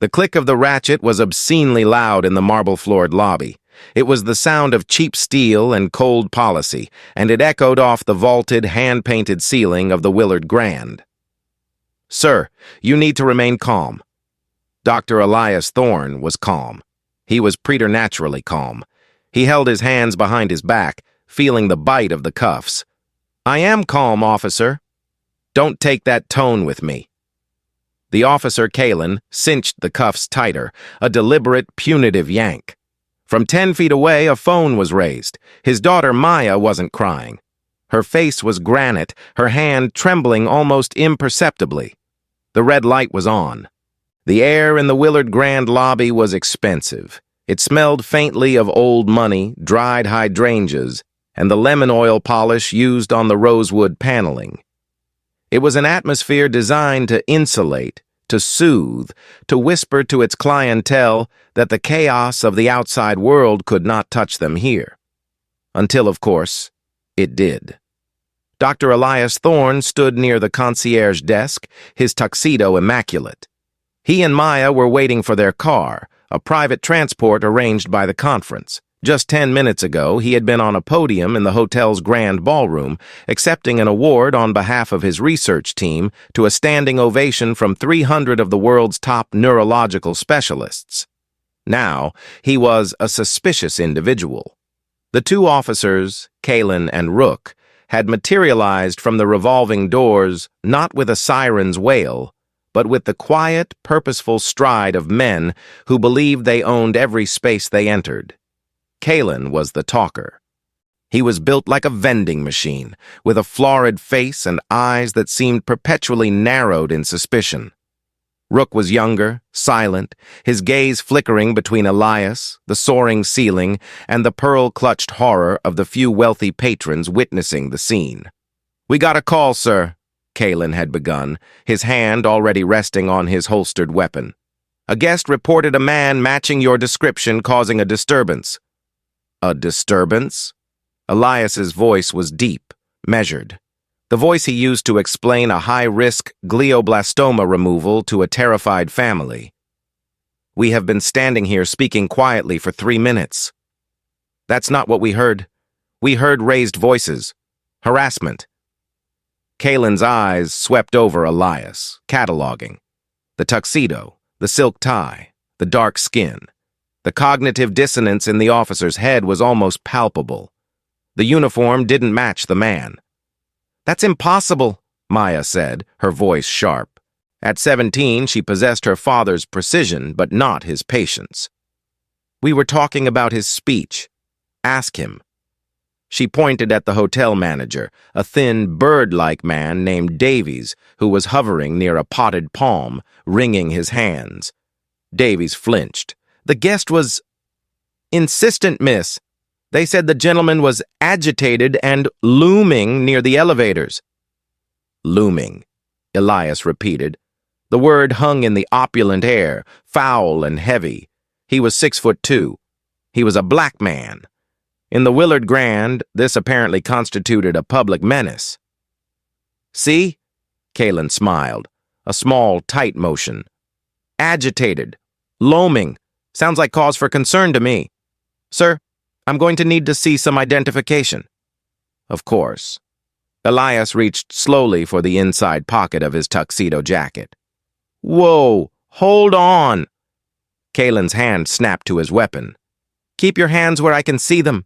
The click of the ratchet was obscenely loud in the marble-floored lobby. It was the sound of cheap steel and cold policy, and it echoed off the vaulted, hand-painted ceiling of the Willard Grand. "Sir, you need to remain calm." Dr. Elias Thorne was calm. He was preternaturally calm. He held his hands behind his back, feeling the bite of the cuffs. "I am calm, officer. Don't take that tone with me." The officer, Kalen, cinched the cuffs tighter, a deliberate, punitive yank. From 10 feet away, a phone was raised. His daughter, Maya, wasn't crying. Her face was granite, her hand trembling almost imperceptibly. The red light was on. The air in the Willard Grand lobby was expensive. It smelled faintly of old money, dried hydrangeas, and the lemon oil polish used on the rosewood paneling. It was an atmosphere designed to insulate, to soothe, to whisper to its clientele that the chaos of the outside world could not touch them here. Until, of course, it did. Dr. Elias Thorne stood near the concierge desk, his tuxedo immaculate. He and Maya were waiting for their car, a private transport arranged by the conference. Just 10 minutes ago, he had been on a podium in the hotel's grand ballroom, accepting an award on behalf of his research team to a standing ovation from 300 of the world's top neurological specialists. Now, he was a suspicious individual. The two officers, Kalen and Rook, had materialized from the revolving doors not with a siren's wail, but with the quiet, purposeful stride of men who believed they owned every space they entered. Kalen was the talker. He was built like a vending machine, with a florid face and eyes that seemed perpetually narrowed in suspicion. Rook was younger, silent, his gaze flickering between Elias, the soaring ceiling, and the pearl-clutched horror of the few wealthy patrons witnessing the scene. "We got a call, sir," Kalen had begun, his hand already resting on his holstered weapon. "A guest reported a man matching your description causing a disturbance." "A disturbance?" Elias's voice was deep, measured. The voice he used to explain a high-risk glioblastoma removal to a terrified family. "We have been standing here speaking quietly for 3 minutes." "That's not what we heard. We heard raised voices. Harassment." Kalen's eyes swept over Elias, cataloging. The tuxedo, the silk tie, the dark skin. The cognitive dissonance in the officer's head was almost palpable. The uniform didn't match the man. "That's impossible," Maya said, her voice sharp. At 17, she possessed her father's precision, but not his patience. "We were talking about his speech. Ask him." She pointed at the hotel manager, a thin, bird-like man named Davies, who was hovering near a potted palm, wringing his hands. Davies flinched. "The guest was insistent, miss. They said the gentleman was agitated and looming near the elevators." "Looming," Elias repeated. The word hung in the opulent air, foul and heavy. He was 6'2". He was a black man. In the Willard Grand, this apparently constituted a public menace. "See?" Kalen smiled, a small, tight motion. "Agitated. Looming. Sounds like cause for concern to me. Sir, I'm going to need to see some identification." "Of course." Elias reached slowly for the inside pocket of his tuxedo jacket. "Whoa, hold on." Kalen's hand snapped to his weapon. "Keep your hands where I can see them.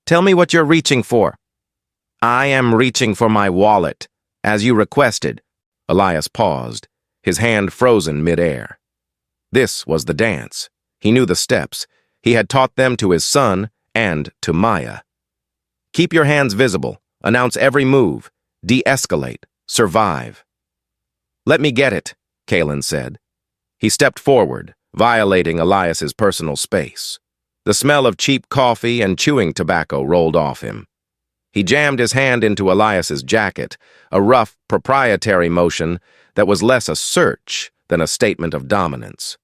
Tell me what you're reaching for." "I am reaching for my wallet, as you requested." Elias paused, his hand frozen mid-air. This was the dance. He knew the steps. He had taught them to his son and to Maya. "Keep your hands visible. Announce every move. De-escalate. Survive." "Let me get it," Kalen said. He stepped forward, violating Elias's personal space. The smell of cheap coffee and chewing tobacco rolled off him. He jammed his hand into Elias's jacket, a rough, proprietary motion that was less a search than a statement of dominance.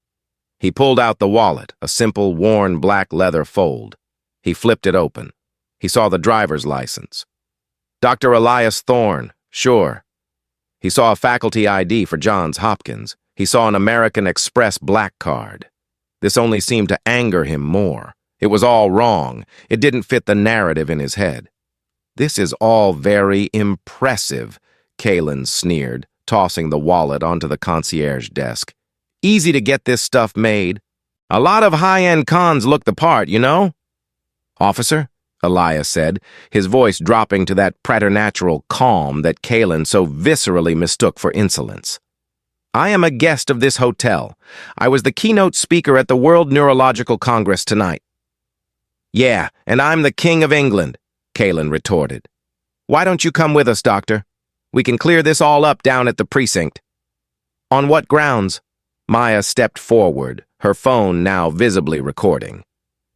He pulled out the wallet, a simple, worn black leather fold. He flipped it open. He saw the driver's license. Dr. Elias Thorne, sure. He saw a faculty ID for Johns Hopkins. He saw an American Express black card. This only seemed to anger him more. It was all wrong. It didn't fit the narrative in his head. "This is all very impressive," Kalen sneered, tossing the wallet onto the concierge desk. "Easy to get this stuff made. A lot of high-end cons look the part, you know?" "Officer," Elias said, his voice dropping to that preternatural calm that Kalen so viscerally mistook for insolence. "I am a guest of this hotel. I was the keynote speaker at the World Neurological Congress tonight." "Yeah, and I'm the King of England," Kalen retorted. "Why don't you come with us, Doctor? We can clear this all up down at the precinct." "On what grounds?" Maya stepped forward, her phone now visibly recording.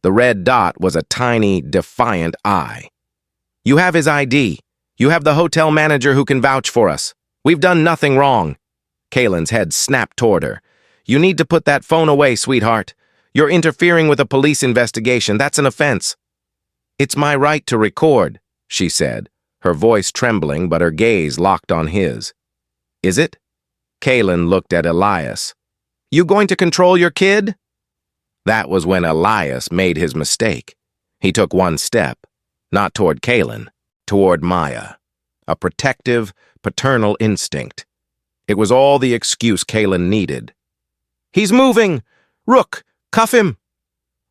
The red dot was a tiny, defiant eye. "You have his ID. You have the hotel manager who can vouch for us. We've done nothing wrong." Kalen's head snapped toward her. "You need to put that phone away, sweetheart. You're interfering with a police investigation. That's an offense." "It's my right to record," she said, her voice trembling but her gaze locked on his. "Is it?" Kalen looked at Elias. "You going to control your kid?" That was when Elias made his mistake. He took one step, not toward Kalen, toward Maya. A protective, paternal instinct. It was all the excuse Kalen needed. "He's moving! Rook, cuff him!"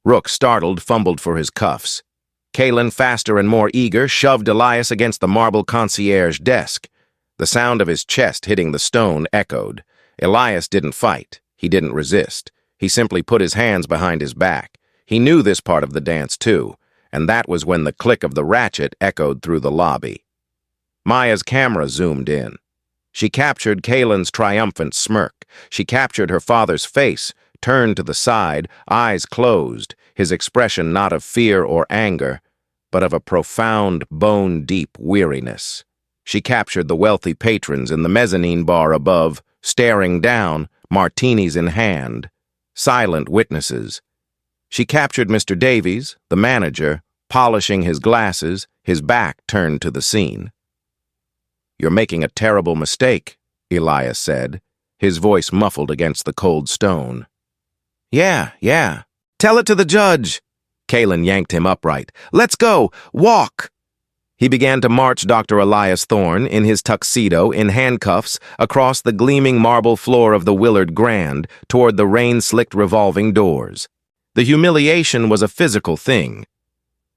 Rook, startled, fumbled for his cuffs. Kalen, faster and more eager, shoved Elias against the marble concierge desk. The sound of his chest hitting the stone echoed. Elias didn't fight. He didn't resist. He simply put his hands behind his back. He knew this part of the dance, too, and that was when the click of the ratchet echoed through the lobby. Maya's camera zoomed in. She captured Kalen's triumphant smirk. She captured her father's face, turned to the side, eyes closed, his expression not of fear or anger, but of a profound, bone-deep weariness. She captured the wealthy patrons in the mezzanine bar above, staring down, martinis in hand, silent witnesses. She captured Mr. Davies, the manager, polishing his glasses, his back turned to the scene. "You're making a terrible mistake," Elias said, his voice muffled against the cold stone. Yeah. Tell it to the judge." Kalen yanked him upright. "Let's go! Walk!" He began to march Dr. Elias Thorne, in his tuxedo, in handcuffs, across the gleaming marble floor of the Willard Grand, toward the rain-slicked revolving doors. The humiliation was a physical thing.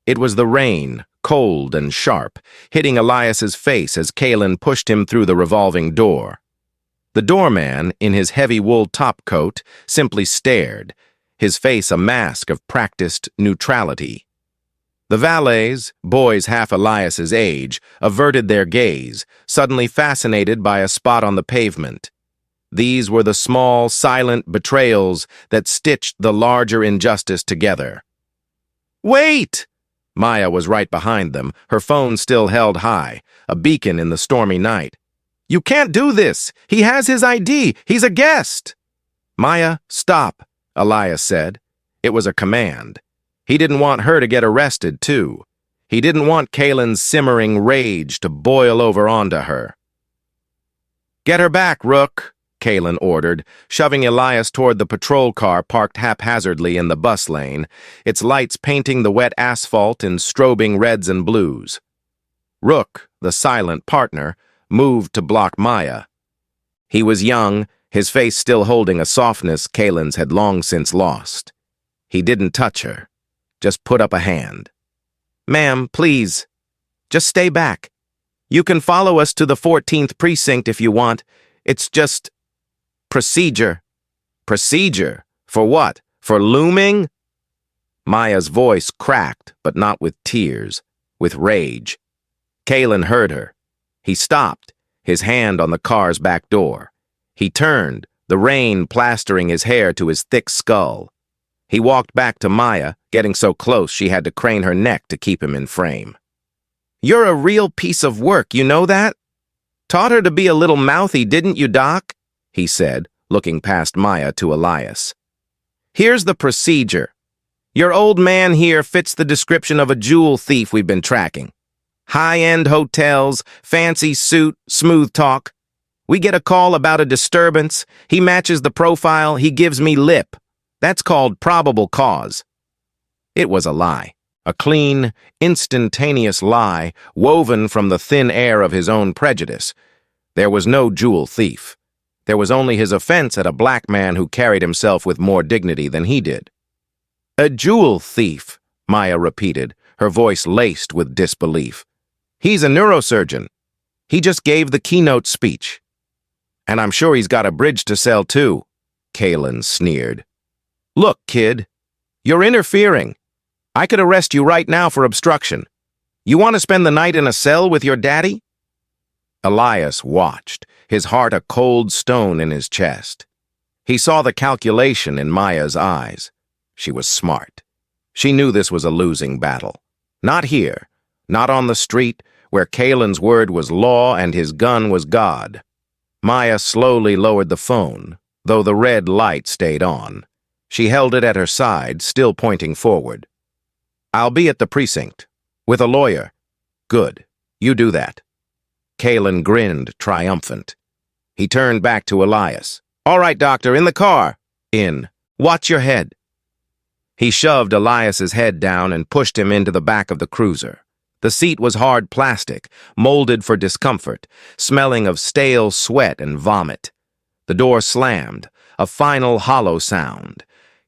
It was the rain, cold and sharp, hitting Elias's face as Kalen pushed him through the revolving door. The doorman, in his heavy wool topcoat, simply stared, his face a mask of practiced neutrality. The valets, boys half Elias's age, averted their gaze, suddenly fascinated by a spot on the pavement. These were the small, silent betrayals that stitched the larger injustice together. "Wait!" Maya was right behind them, her phone still held high, a beacon in the stormy night. "You can't do this! He has his ID! He's a guest!" "Maya, stop," Elias said. It was a command. He didn't want her to get arrested, too. He didn't want Kalen's simmering rage to boil over onto her. "Get her back, Rook," Kalen ordered, shoving Elias toward the patrol car parked haphazardly in the bus lane, its lights painting the wet asphalt in strobing reds and blues. Rook, the silent partner, moved to block Maya. He was young, his face still holding a softness Kalen's had long since lost. He didn't touch her, just put up a hand. "Ma'am, please, just stay back. You can follow us to the 14th precinct if you want. It's just procedure." "Procedure? For what? For looming?" Maya's voice cracked, but not with tears, with rage. Kalen heard her. He stopped, his hand on the car's back door. He turned, the rain plastering his hair to his thick skull. He walked back to Maya, getting so close she had to crane her neck to keep him in frame. "You're a real piece of work, you know that? Taught her to be a little mouthy, didn't you, Doc?" he said, looking past Maya to Elias. "Here's the procedure. Your old man here fits the description of a jewel thief we've been tracking. High-end hotels, fancy suit, smooth talk. We get a call about a disturbance. He matches the profile. He gives me lip. That's called probable cause. It was a lie. A clean, instantaneous lie woven from the thin air of his own prejudice. There was no jewel thief. There was only his offense at a black man who carried himself with more dignity than he did. A jewel thief, Maya repeated, her voice laced with disbelief. He's a neurosurgeon. He just gave the keynote speech. And I'm sure he's got a bridge to sell too, Kalen sneered. Look, kid, you're interfering. I could arrest you right now for obstruction. You want to spend the night in a cell with your daddy? Elias watched, his heart a cold stone in his chest. He saw the calculation in Maya's eyes. She was smart. She knew this was a losing battle. Not here, not on the street, where Kalen's word was law and his gun was God. Maya slowly lowered the phone, though the red light stayed on. She held it at her side, still pointing forward. I'll be at the precinct. With a lawyer. Good. You do that. Kalen grinned, triumphant. He turned back to Elias. All right, doctor, in the car. In. Watch your head. He shoved Elias's head down and pushed him into the back of the cruiser. The seat was hard plastic, molded for discomfort, smelling of stale sweat and vomit. The door slammed, a final hollow sound.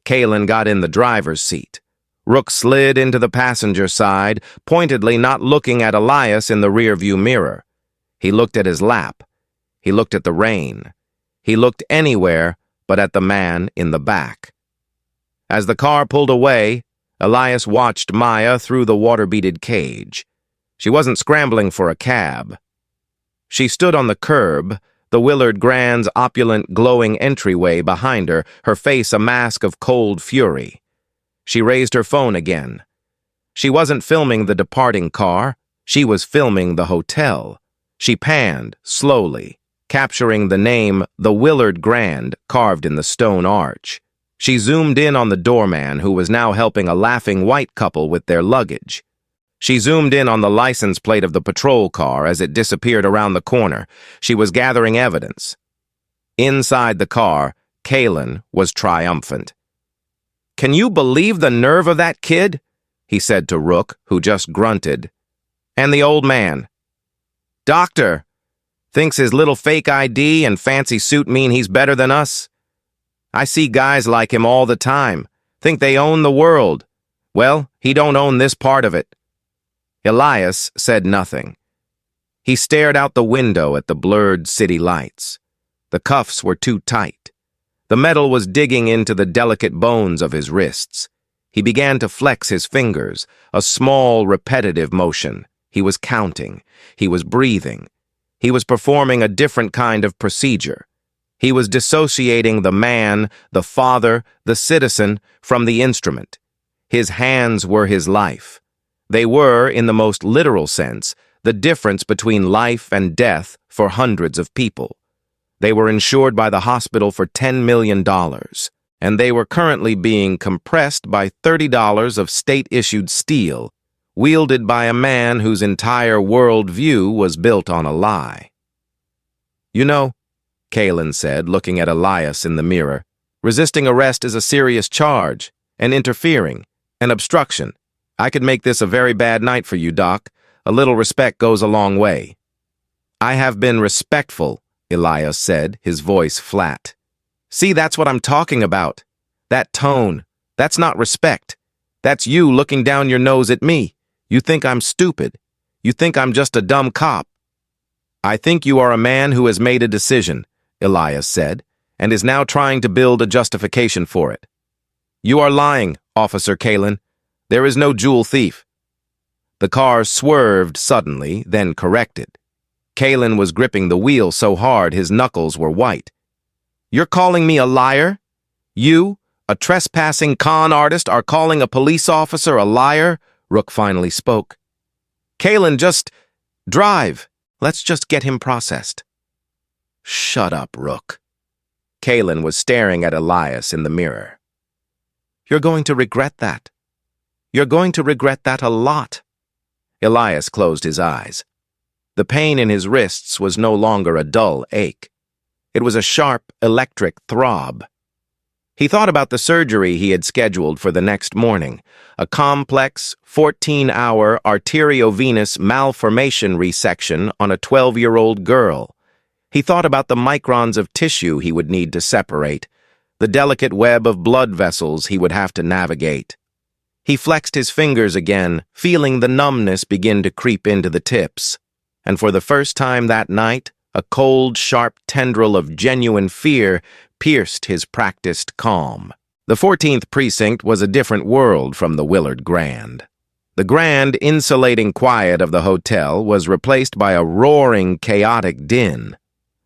Kalen got in the driver's seat. Rook slid into the passenger side, pointedly not looking at Elias in the rearview mirror. He looked at his lap. He looked at the rain. He looked anywhere but at the man in the back. As the car pulled away, Elias watched Maya through the water-beaded cage. She wasn't scrambling for a cab. She stood on the curb, the Willard Grand's opulent, glowing entryway behind her, her face a mask of cold fury. She raised her phone again. She wasn't filming the departing car. She was filming the hotel. She panned, slowly, capturing the name The Willard Grand carved in the stone arch. She zoomed in on the doorman who was now helping a laughing white couple with their luggage. She zoomed in on the license plate of the patrol car as it disappeared around the corner. She was gathering evidence. Inside the car, Kalen was triumphant. Can you believe the nerve of that kid? He said to Rook, who just grunted. And the old man. Doctor, thinks his little fake ID and fancy suit mean he's better than us? I see guys like him all the time, think they own the world. Well, he don't own this part of it. Elias said nothing. He stared out the window at the blurred city lights. The cuffs were too tight. The metal was digging into the delicate bones of his wrists. He began to flex his fingers, a small, repetitive motion. He was counting. He was breathing. He was performing a different kind of procedure. He was dissociating the man, the father, the citizen from the instrument. His hands were his life. They were, in the most literal sense, the difference between life and death for hundreds of people. They were insured by the hospital for $10 million, and they were currently being compressed by $30 of state-issued steel, wielded by a man whose entire world view was built on a lie. You know, Kalen said, looking at Elias in the mirror, resisting arrest is a serious charge, and interfering, an obstruction. I could make this a very bad night for you, Doc. A little respect goes a long way. I have been respectful, Elias said, his voice flat. See, that's what I'm talking about. That tone, that's not respect. That's you looking down your nose at me. You think I'm stupid. You think I'm just a dumb cop. I think you are a man who has made a decision, Elias said, and is now trying to build a justification for it. You are lying, Officer Kalen. There is no jewel thief. The car swerved suddenly, then corrected. Kalen was gripping the wheel so hard his knuckles were white. You're calling me a liar? You, a trespassing con artist, are calling a police officer a liar? Rook finally spoke. Kalen, just drive. Let's just get him processed. Shut up, Rook. Kalen was staring at Elias in the mirror. You're going to regret that. You're going to regret that a lot. Elias closed his eyes. The pain in his wrists was no longer a dull ache. It was a sharp, electric throb. He thought about the surgery he had scheduled for the next morning, a complex, 14-hour arteriovenous malformation resection on a 12-year-old girl. He thought about the microns of tissue he would need to separate, the delicate web of blood vessels he would have to navigate. He flexed his fingers again, feeling the numbness begin to creep into the tips. And for the first time that night, a cold, sharp tendril of genuine fear pierced his practiced calm. The 14th precinct was a different world from the Willard Grand. The grand, insulating quiet of the hotel was replaced by a roaring, chaotic din.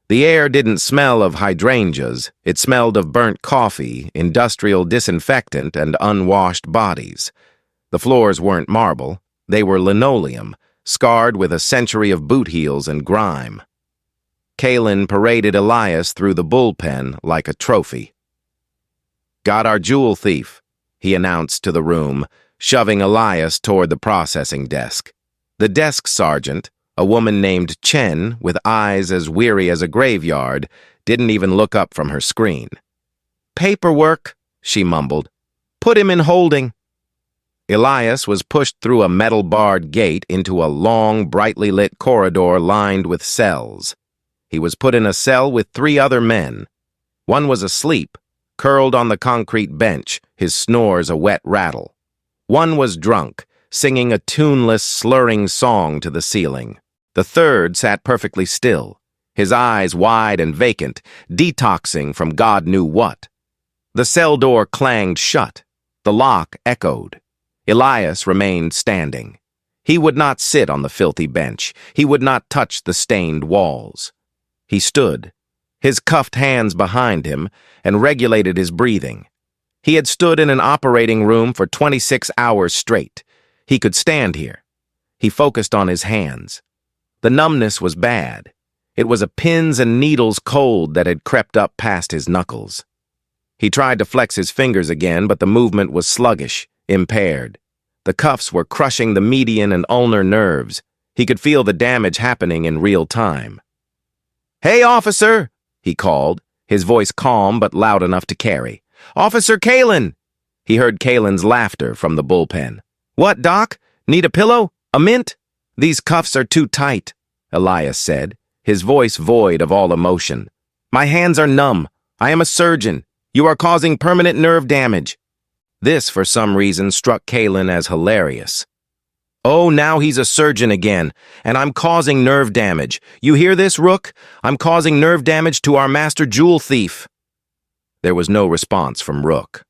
The air didn't smell of hydrangeas. It smelled of burnt coffee, industrial disinfectant, and unwashed bodies. The floors weren't marble. They were linoleum, scarred with a century of boot heels and grime. Kalen paraded Elias through the bullpen like a trophy. "Got our jewel thief," he announced to the room, shoving Elias toward the processing desk. The desk sergeant, a woman named Chen with eyes as weary as a graveyard, didn't even look up from her screen. "Paperwork," she mumbled. "Put him in holding." Elias was pushed through a metal-barred gate into a long, brightly lit corridor lined with cells. He was put in a cell with 3 other men. One was asleep, curled on the concrete bench, his snores a wet rattle. One was drunk, singing a tuneless, slurring song to the ceiling. The third sat perfectly still, his eyes wide and vacant, detoxing from God knew what. The cell door clanged shut. The lock echoed. Elias remained standing. He would not sit on the filthy bench. He would not touch the stained walls. He stood, his cuffed hands behind him, and regulated his breathing. He had stood in an operating room for 26 hours straight. He could stand here. He focused on his hands. The numbness was bad. It was a pins and needles cold that had crept up past his knuckles. He tried to flex his fingers again, but the movement was sluggish, impaired. The cuffs were crushing the median and ulnar nerves. He could feel the damage happening in real time. "Hey, officer!" he called, his voice calm but loud enough to carry. "Officer Kalen!" He heard Kalen's laughter from the bullpen. "What, Doc? Need a pillow? A mint?" "These cuffs are too tight," Elias said, his voice void of all emotion. "My hands are numb. I am a surgeon. You are causing permanent nerve damage." This, for some reason, struck Kalen as hilarious. "Oh, now he's a surgeon again, and I'm causing nerve damage. You hear this, Rook? I'm causing nerve damage to our master jewel thief." There was no response from Rook.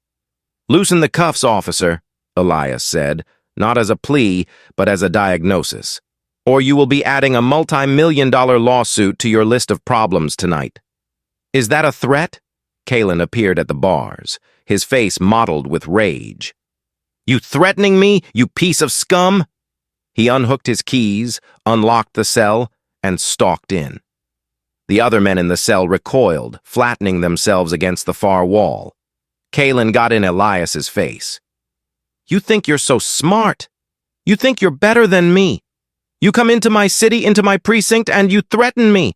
"Loosen the cuffs, officer," Elias said, not as a plea, but as a diagnosis. "Or you will be adding a multi-million-dollar lawsuit to your list of problems tonight." "Is that a threat?" Kalen appeared at the bars, his face mottled with rage. "You threatening me, you piece of scum?" He unhooked his keys, unlocked the cell, and stalked in. The other men in the cell recoiled, flattening themselves against the far wall. Kalen got in Elias's face. "You think you're so smart? You think you're better than me? You come into my city, into my precinct, and you threaten me."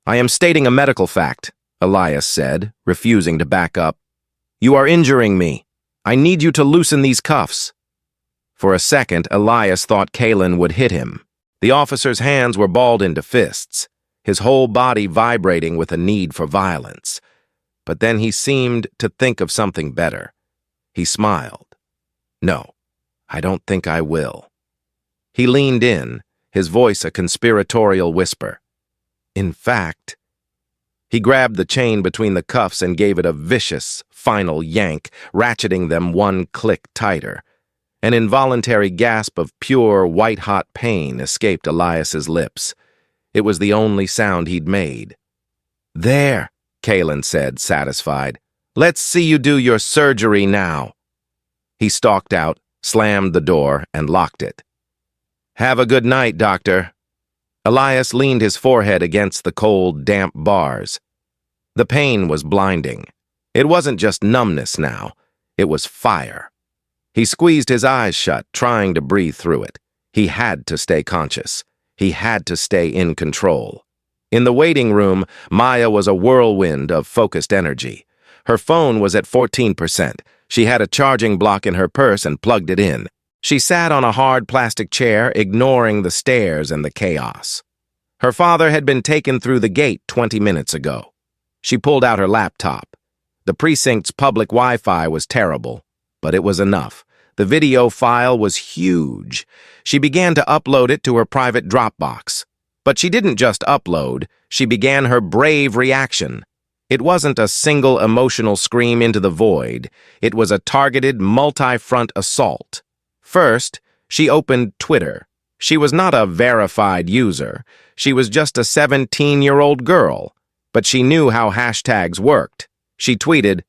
"I am stating a medical fact," Elias said, refusing to back up. "You are injuring me. I need you to loosen these cuffs." For a second, Elias thought Kalen would hit him. The officer's hands were balled into fists, his whole body vibrating with a need for violence. But then he seemed to think of something better. He smiled. "No, I don't think I will." He leaned in, his voice a conspiratorial whisper. "In fact..." He grabbed the chain between the cuffs and gave it a vicious, final yank, ratcheting them one click tighter. An involuntary gasp of pure, white-hot pain escaped Elias's lips. It was the only sound he'd made. "There," Kalen said, satisfied. "Let's see you do your surgery now." He stalked out, slammed the door, and locked it. "Have a good night, doctor." Elias leaned his forehead against the cold, damp bars. The pain was blinding. It wasn't just numbness now. It was fire. He squeezed his eyes shut, trying to breathe through it. He had to stay conscious. He had to stay in control. In the waiting room, Maya was a whirlwind of focused energy. Her phone was at 14%. She had a charging block in her purse and plugged it in. She sat on a hard plastic chair, ignoring the stares and the chaos. Her father had been taken through the gate 20 minutes ago. She pulled out her laptop. The precinct's public Wi-Fi was terrible, but it was enough. The video file was huge. She began to upload it to her private Dropbox. But she didn't just upload, she began her brave reaction. It wasn't a single emotional scream into the void. It was a targeted, multi-front assault. First, she opened Twitter. She was not a verified user. She was just a 17-year-old girl. But she knew how hashtags worked. She tweeted,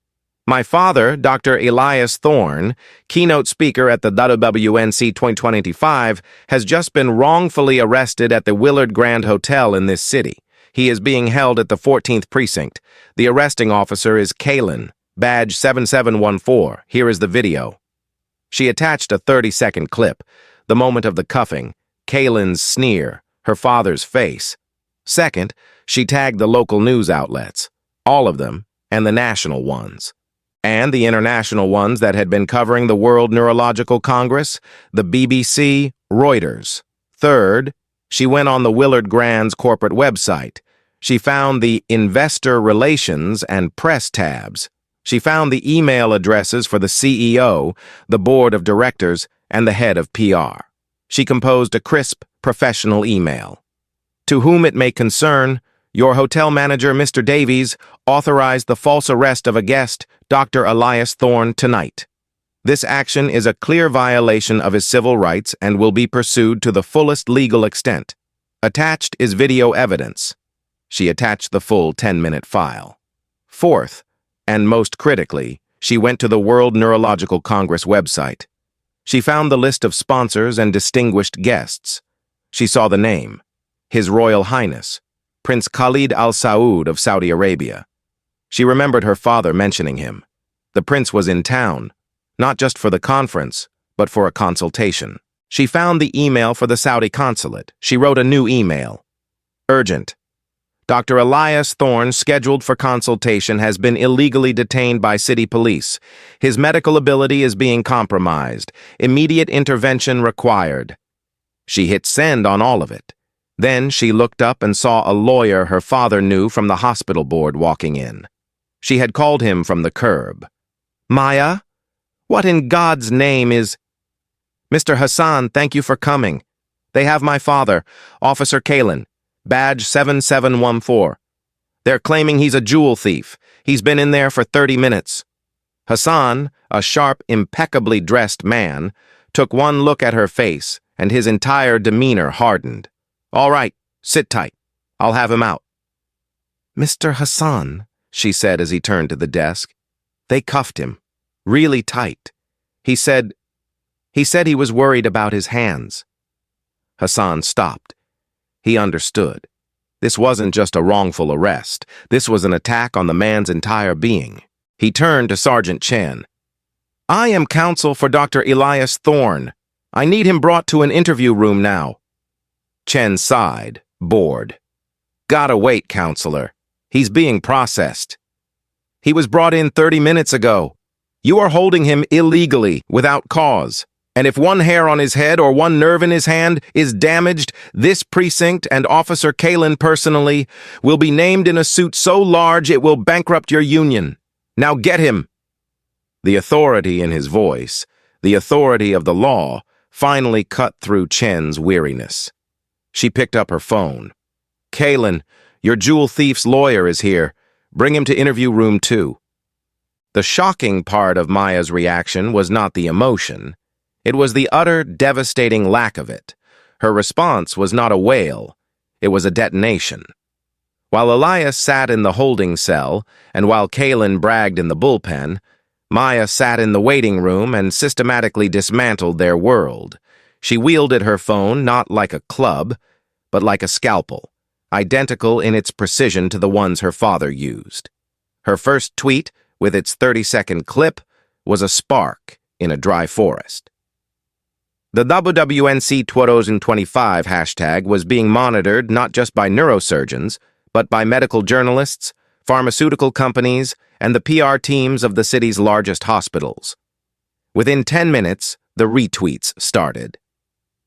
"My father, Dr. Elias Thorne, keynote speaker at the WWNC 2025, has just been wrongfully arrested at the Willard Grand Hotel in this city. He is being held at the 14th Precinct. The arresting officer is Kalen, badge 7714. Here is the video." She attached a 30-second clip, the moment of the cuffing, Kalen's sneer, her father's face. Second, she tagged the local news outlets, all of them, and the national ones. And the international ones that had been covering the World Neurological Congress, the BBC, Reuters. Third, she went on the Willard Grand's corporate website. She found the Investor Relations and Press tabs. She found the email addresses for the CEO, the board of directors, and the head of PR. She composed a crisp, professional email. "To whom it may concern, your hotel manager, Mr. Davies, authorized the false arrest of a guest, Dr. Elias Thorne, tonight. This action is a clear violation of his civil rights and will be pursued to the fullest legal extent. Attached is video evidence." She attached the full 10-minute file. Fourth, and most critically, she went to the World Neurological Congress website. She found the list of sponsors and distinguished guests. She saw the name, His Royal Highness, Prince Khalid Al Saud of Saudi Arabia. She remembered her father mentioning him. The prince was in town, not just for the conference, but for a consultation. She found the email for the Saudi consulate. She wrote a new email. "Urgent. Dr. Elias Thorne, scheduled for consultation, has been illegally detained by city police. His medical ability is being compromised. Immediate intervention required." She hit send on all of it. Then she looked up and saw a lawyer her father knew from the hospital board walking in. She had called him from the curb. "Maya? What in God's name is—" "Mr. Hassan, thank you for coming. They have my father, Officer Kalen, badge 7714. They're claiming he's a jewel thief. He's been in there for 30 minutes. Hassan, a sharp, impeccably dressed man, took one look at her face, and his entire demeanor hardened. "All right, sit tight. I'll have him out." "Mr. Hassan," she said as he turned to the desk, "they cuffed him. Really tight. He said he was worried about his hands." Hassan stopped. He understood. This wasn't just a wrongful arrest. This was an attack on the man's entire being. He turned to Sergeant Chen. "I am counsel for Dr. Elias Thorne. I need him brought to an interview room now." Chen sighed, bored. "Gotta wait, counselor. He's being processed. He was brought in 30 minutes ago. You are holding him illegally, without cause. And if one hair on his head or one nerve in his hand is damaged, this precinct and Officer Kalen personally will be named in a suit so large it will bankrupt your union. Now get him." The authority in his voice, the authority of the law, finally cut through Chen's weariness. She picked up her phone. "Kalen, your jewel thief's lawyer is here. Bring him to interview room 2. The shocking part of Maya's reaction was not the emotion. It was the utter, devastating lack of it. Her response was not a wail. It was a detonation. While Elias sat in the holding cell, and while Kalen bragged in the bullpen, Maya sat in the waiting room and systematically dismantled their world. She wielded her phone not like a club, but like a scalpel, identical in its precision to the ones her father used. Her first tweet, with its 30-second clip, was a spark in a dry forest. The WWNC 2025 hashtag was being monitored not just by neurosurgeons, but by medical journalists, pharmaceutical companies, and the PR teams of the city's largest hospitals. Within 10 minutes, the retweets started.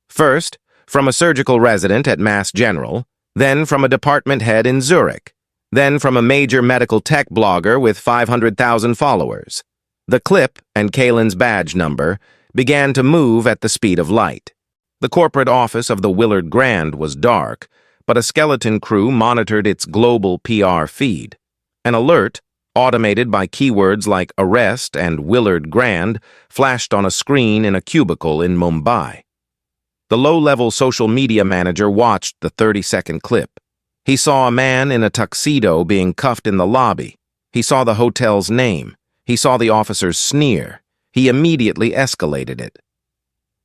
First, from a surgical resident at Mass General, then from a department head in Zurich, then from a major medical tech blogger with 500,000 followers. The clip and Kalen's badge number began to move at the speed of light. The corporate office of the Willard Grand was dark, but a skeleton crew monitored its global PR feed. An alert, automated by keywords like arrest and Willard Grand, flashed on a screen in a cubicle in Mumbai. The low-level social media manager watched the 30-second clip. He saw a man in a tuxedo being cuffed in the lobby. He saw the hotel's name. He saw the officer's sneer. He immediately escalated it.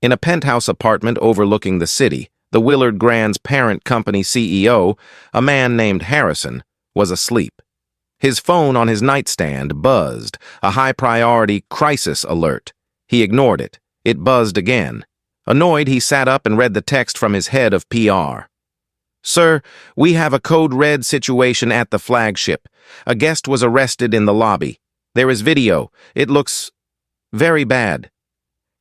In a penthouse apartment overlooking the city, the Willard Grand's parent company CEO, a man named Harrison, was asleep. His phone on his nightstand buzzed, a high-priority crisis alert. He ignored it. It buzzed again. Annoyed, he sat up and read the text from his head of PR. "Sir, we have a code red situation at the flagship. A guest was arrested in the lobby. There is video. It looks very bad."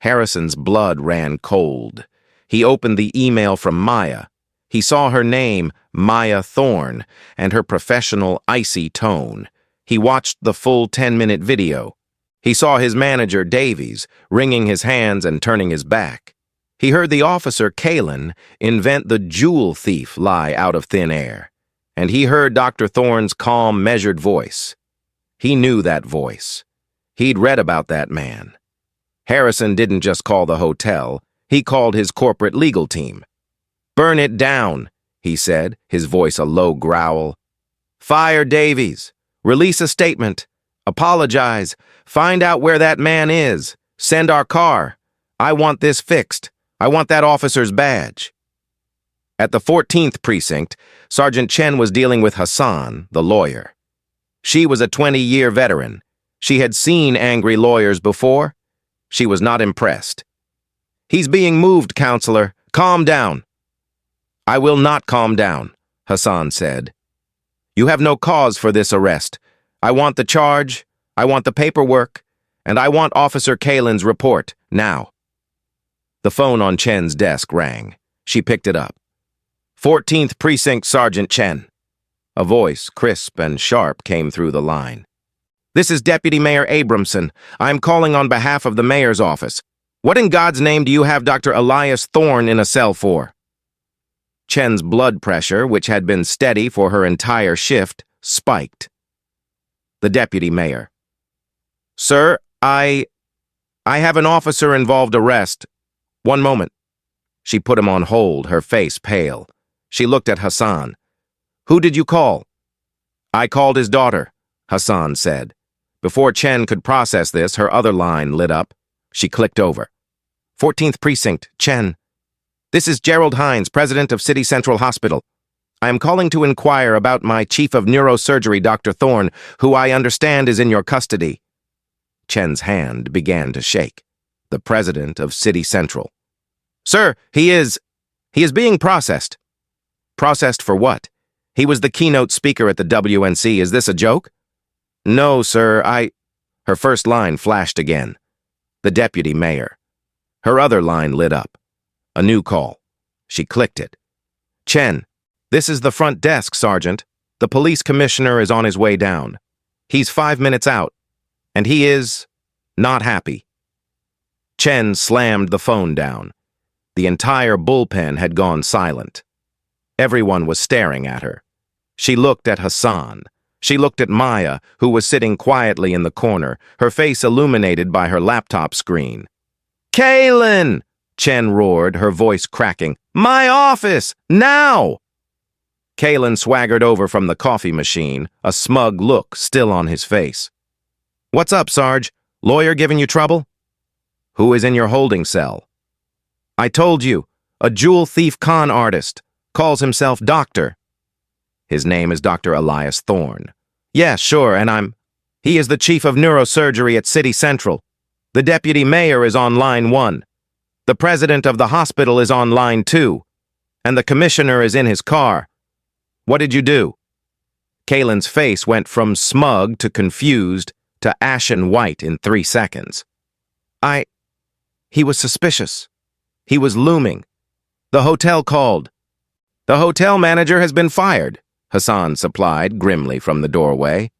Harrison's blood ran cold. He opened the email from Maya. He saw her name, Maya Thorne, and her professional, icy tone. He watched the full 10-minute video. He saw his manager, Davies, wringing his hands and turning his back. He heard the officer, Kalen, invent the jewel thief lie out of thin air. And he heard Dr. Thorne's calm, measured voice. He knew that voice. He'd read about that man. Harrison didn't just call the hotel. He called his corporate legal team. "Burn it down," he said, his voice a low growl. "Fire Davies. Release a statement. Apologize. Find out where that man is. Send our car. I want this fixed. I want that officer's badge." At the 14th precinct, Sergeant Chen was dealing with Hassan, the lawyer. She was a 20-year veteran. She had seen angry lawyers before. She was not impressed. "He's being moved, counselor. Calm down." "I will not calm down," Hassan said. "You have no cause for this arrest. I want the charge, I want the paperwork, and I want Officer Kalen's report, now." The phone on Chen's desk rang. She picked it up. 14th Precinct, Sergeant Chen. A voice, crisp and sharp, came through the line. "This is Deputy Mayor Abramson. I'm calling on behalf of the mayor's office. What in God's name do you have Dr. Elias Thorne in a cell for?" Chen's blood pressure, which had been steady for her entire shift, spiked. The deputy mayor. "Sir, I have an officer-involved arrest. One moment." She put him on hold, her face pale. She looked at Hassan. "Who did you call?" "I called his daughter," Hassan said. Before Chen could process this, her other line lit up. She clicked over. 14th Precinct, Chen. "This is Gerald Hines, president of City Central Hospital. I am calling to inquire about my chief of neurosurgery, Dr. Thorne, who I understand is in your custody." Chen's hand began to shake. The president of City Central. "Sir, he is being processed." "Processed for what? He was the keynote speaker at the WNC. Is this a joke?" "No, sir, Her first line flashed again. The deputy mayor. Her other line lit up. A new call. She clicked it. "Chen, this is the front desk, Sergeant. The police commissioner is on his way down. He's 5 minutes out, and he is not happy." Chen slammed the phone down. The entire bullpen had gone silent. Everyone was staring at her. She looked at Hassan. She looked at Maya, who was sitting quietly in the corner, her face illuminated by her laptop screen. "Kalen!" Chen roared, her voice cracking. "My office! Now!" Kalen swaggered over from the coffee machine, a smug look still on his face. "What's up, Sarge? Lawyer giving you trouble?" "Who is in your holding cell?" "I told you, a jewel thief con artist. Calls himself Doctor." "His name is Dr. Elias Thorne." "Yeah, sure, and He is the chief of neurosurgery at City Central. The deputy mayor is on line 1. The president of the hospital is on line 2. And the commissioner is in his car. What did you do?" Kalen's face went from smug to confused to ashen white in 3 seconds. He was suspicious. He was looming. The hotel called. The hotel manager has been fired, Hassan supplied grimly from the doorway.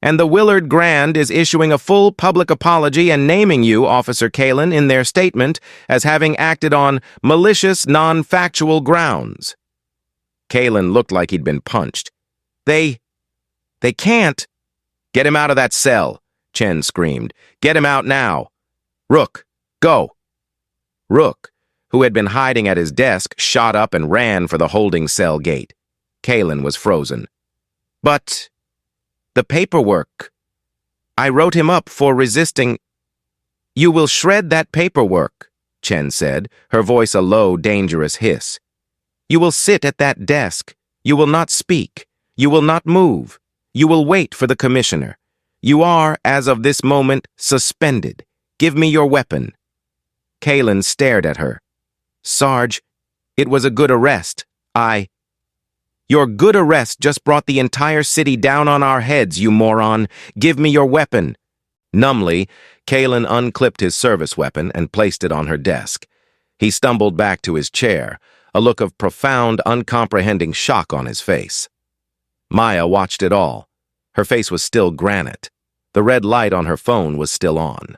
And the Willard Grand is issuing a full public apology and naming you, Officer Kalen, in their statement as having acted on malicious, non-factual grounds. Kalen looked like he'd been punched. They can't. Get him out of that cell, Chen screamed. Get him out now. Rook, go. Rook, who had been hiding at his desk, shot up and ran for the holding cell gate. Kalen was frozen. But the paperwork. I wrote him up for resisting. You will shred that paperwork, Chen said, her voice a low, dangerous hiss. You will sit at that desk. You will not speak. You will not move. You will wait for the commissioner. You are, as of this moment, suspended. Give me your weapon. Kalen stared at her. Sarge, it was a good arrest. Your good arrest just brought the entire city down on our heads, you moron. Give me your weapon. Numbly, Kalen unclipped his service weapon and placed it on her desk. He stumbled back to his chair, a look of profound, uncomprehending shock on his face. Maya watched it all. Her face was still granite. The red light on her phone was still on.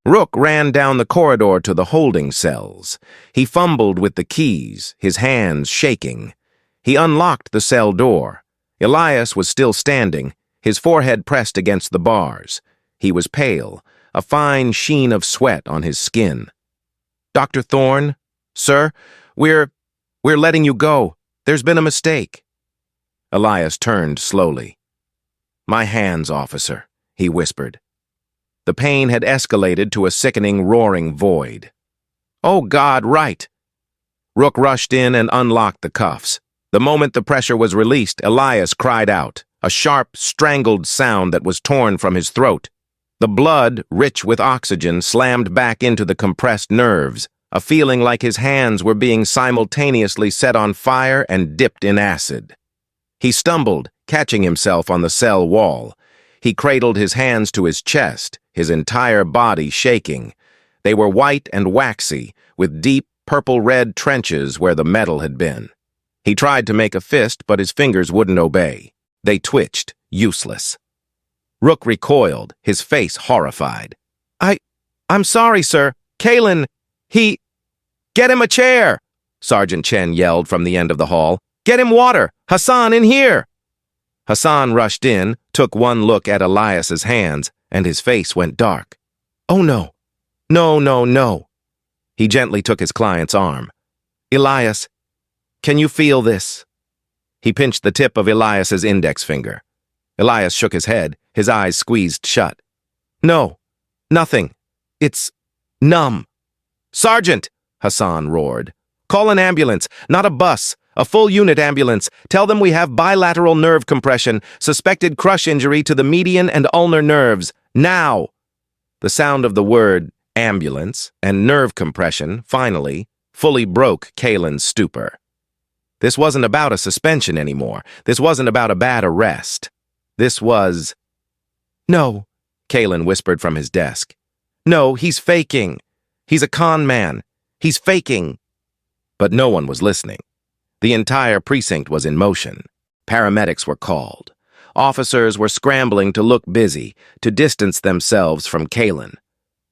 Rook ran down the corridor to the holding cells. He fumbled with the keys, his hands shaking. He unlocked the cell door. Elias was still standing, his forehead pressed against the bars. He was pale, a fine sheen of sweat on his skin. Dr. Thorne, sir, we're letting you go. There's been a mistake. Elias turned slowly. My hands, officer, he whispered. The pain had escalated to a sickening, roaring void. Oh, God, right. Rook rushed in and unlocked the cuffs. The moment the pressure was released, Elias cried out, a sharp, strangled sound that was torn from his throat. The blood, rich with oxygen, slammed back into the compressed nerves, a feeling like his hands were being simultaneously set on fire and dipped in acid. He stumbled, catching himself on the cell wall. He cradled his hands to his chest, his entire body shaking. They were white and waxy, with deep, purple-red trenches where the metal had been. He tried to make a fist, but his fingers wouldn't obey. They twitched, useless. Rook recoiled, his face horrified. I'm sorry, sir. Kalen, Get him a chair! Sergeant Chen yelled from the end of the hall. Get him water! Hassan, in here! Hassan rushed in, took one look at Elias's hands, and his face went dark. Oh, no. No, no, no. He gently took his client's arm. Elias, can you feel this? He pinched the tip of Elias's index finger. Elias shook his head, his eyes squeezed shut. No, nothing. It's numb. Sergeant, Hassan roared. Call an ambulance, not a bus. A full unit ambulance. Tell them we have bilateral nerve compression, suspected crush injury to the median and ulnar nerves. Now! The sound of the word ambulance and nerve compression, finally, fully broke Kalen's stupor. This wasn't about a suspension anymore. This wasn't about a bad arrest. This was... No, Kalen whispered from his desk. No, he's faking. He's a con man. He's faking. But no one was listening. The entire precinct was in motion. Paramedics were called. Officers were scrambling to look busy, to distance themselves from Kalen.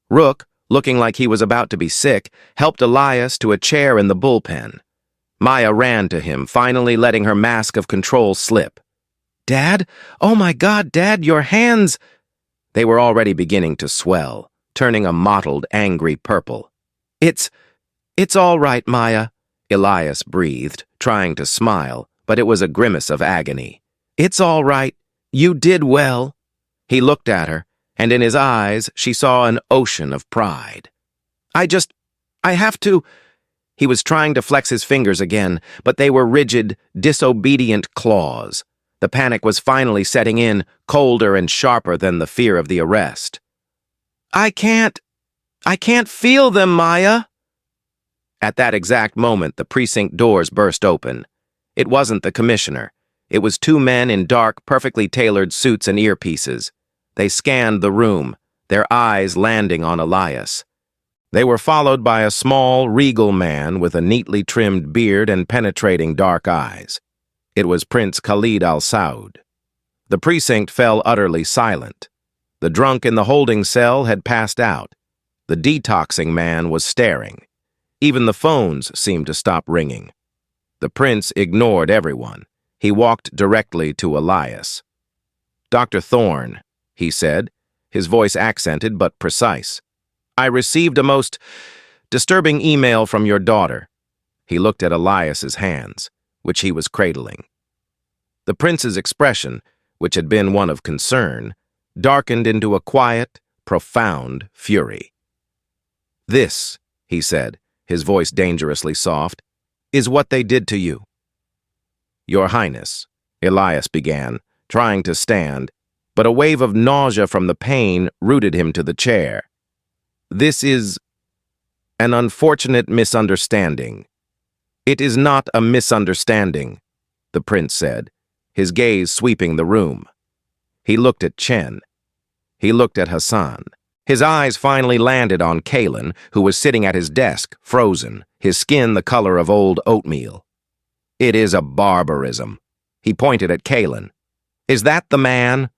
Rook, looking like he was about to be sick, helped Elias to a chair in the bullpen. Maya ran to him, finally letting her mask of control slip. Dad? Oh my God, Dad, your hands! They were already beginning to swell, turning a mottled, angry purple. It's all right, Maya, Elias breathed, trying to smile, but it was a grimace of agony. It's all right. You did well. He looked at her, and in his eyes she saw an ocean of pride. I have to... He was trying to flex his fingers again, but they were rigid, disobedient claws. The panic was finally setting in, colder and sharper than the fear of the arrest. I can't feel them, Maya. At that exact moment, the precinct doors burst open. It wasn't the commissioner. It was two men in dark, perfectly tailored suits and earpieces. They scanned the room, their eyes landing on Elias. They were followed by a small, regal man with a neatly trimmed beard and penetrating dark eyes. It was Prince Khalid al-Saud. The precinct fell utterly silent. The drunk in the holding cell had passed out. The detoxing man was staring. Even the phones seemed to stop ringing. The prince ignored everyone. He walked directly to Elias. "Dr. Thorne," he said, his voice accented but precise. "I received a most disturbing email from your daughter." He looked at Elias's hands, which he was cradling. The prince's expression, which had been one of concern, darkened into a quiet, profound fury. "This," he said, his voice dangerously soft, "is what they did to you." "Your Highness," Elias began, trying to stand, but a wave of nausea from the pain rooted him to the chair. "This is an unfortunate misunderstanding." "It is not a misunderstanding," the prince said, his gaze sweeping the room. He looked at Chen. He looked at Hassan. His eyes finally landed on Kalen, who was sitting at his desk, frozen, his skin the color of old oatmeal. "It is a barbarism." He pointed at Kalen. "Is that the man?"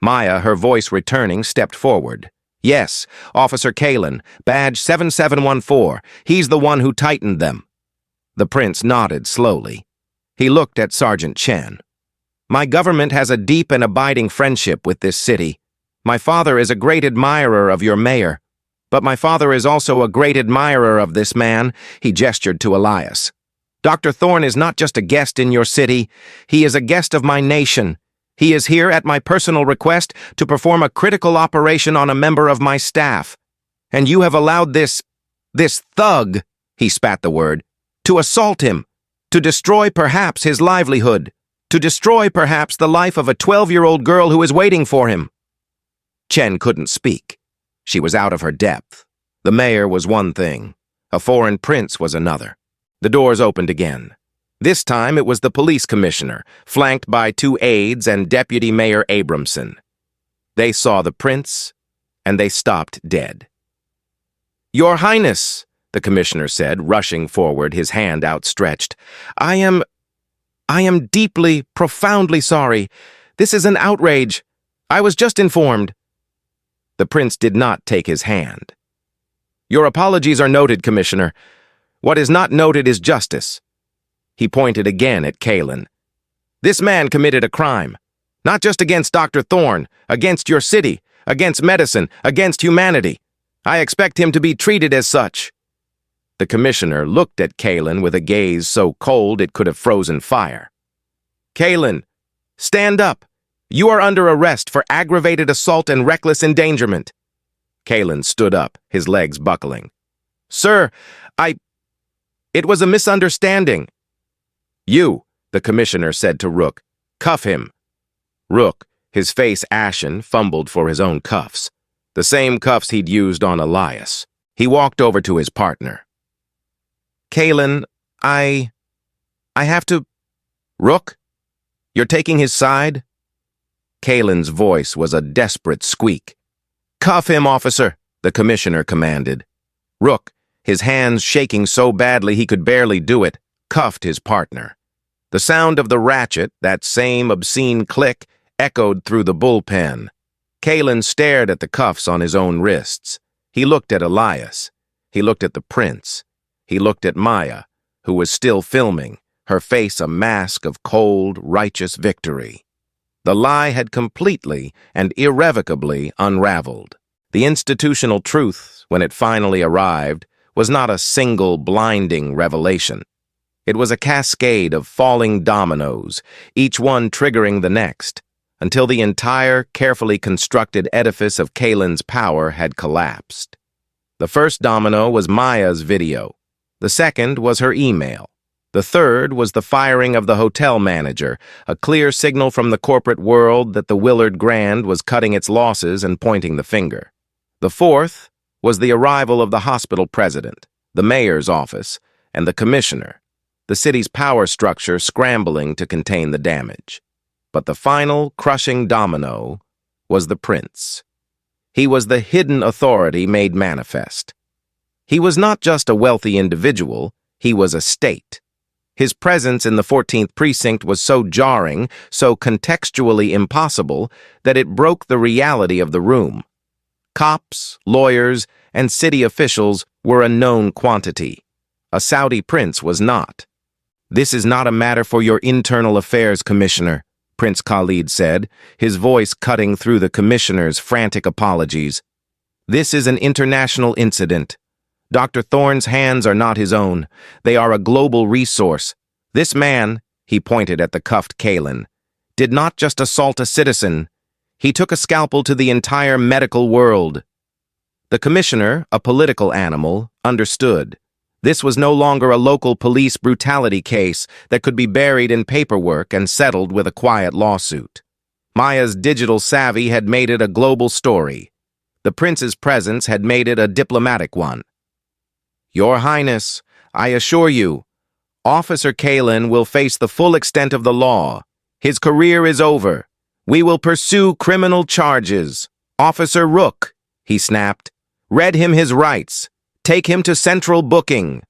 Maya, her voice returning, stepped forward. "Yes, Officer Kalen, badge 7714. He's the one who tightened them." The prince nodded slowly. He looked at Sergeant Chen. "My government has a deep and abiding friendship with this city. My father is a great admirer of your mayor. But my father is also a great admirer of this man," he gestured to Elias. "Dr. Thorne is not just a guest in your city. He is a guest of my nation. He is here at my personal request to perform a critical operation on a member of my staff. And you have allowed this thug," he spat the word, "to assault him, to destroy perhaps his livelihood, to destroy perhaps the life of a 12-year-old girl who is waiting for him." Chen couldn't speak. She was out of her depth. The mayor was one thing. A foreign prince was another. The doors opened again. This time it was the police commissioner, flanked by two aides and Deputy Mayor Abramson. They saw the prince, and they stopped dead. "Your Highness," the commissioner said, rushing forward, his hand outstretched. I am deeply, profoundly sorry. This is an outrage. I was just informed." The prince did not take his hand. "Your apologies are noted, Commissioner. What is not noted is justice." He pointed again at Kalen. "This man committed a crime. Not just against Dr. Thorne, against your city, against medicine, against humanity. I expect him to be treated as such." The commissioner looked at Kalen with a gaze so cold it could have frozen fire. "Kalen, stand up. You are under arrest for aggravated assault and reckless endangerment." Kalen stood up, his legs buckling. "Sir, it was a misunderstanding." "You," the commissioner said to Rook, "cuff him." Rook, his face ashen, fumbled for his own cuffs, the same cuffs he'd used on Elias. He walked over to his partner. "Kalen, I have to—" "Rook, you're taking his side?" Kalen's voice was a desperate squeak. "Cuff him, officer," the commissioner commanded. Rook, his hands shaking so badly he could barely do it, cuffed his partner. The sound of the ratchet, that same obscene click, echoed through the bullpen. Kalen stared at the cuffs on his own wrists. He looked at Elias. He looked at the prince. He looked at Maya, who was still filming, her face a mask of cold, righteous victory. The lie had completely and irrevocably unraveled. The institutional truth, when it finally arrived, was not a single blinding revelation. It was a cascade of falling dominoes, each one triggering the next, until the entire carefully constructed edifice of Kalen's power had collapsed. The first domino was Maya's video. The second was her email. The third was the firing of the hotel manager, a clear signal from the corporate world that the Willard Grand was cutting its losses and pointing the finger. The fourth was the arrival of the hospital president, the mayor's office, and the commissioner. the city's power structure scrambling to contain the damage. But the final, crushing domino was the prince. He was the hidden authority made manifest. He was not just a wealthy individual, he was a state. His presence in the 14th precinct was so jarring, so contextually impossible, that it broke the reality of the room. Cops, lawyers, and city officials were a known quantity. A Saudi prince was not. "This is not a matter for your internal affairs, Commissioner," Prince Khalid said, his voice cutting through the commissioner's frantic apologies. "This is an international incident. Dr. Thorne's hands are not his own. They are a global resource. This man," he pointed at the cuffed Kalen, "did not just assault a citizen. He took a scalpel to the entire medical world." The commissioner, a political animal, understood. This was no longer a local police brutality case that could be buried in paperwork and settled with a quiet lawsuit. Maya's digital savvy had made it a global story. The prince's presence had made it a diplomatic one. "Your Highness, I assure you, Officer Kalen will face the full extent of the law. His career is over. We will pursue criminal charges. Officer Rook," he snapped, "read him his rights. Take him to central booking."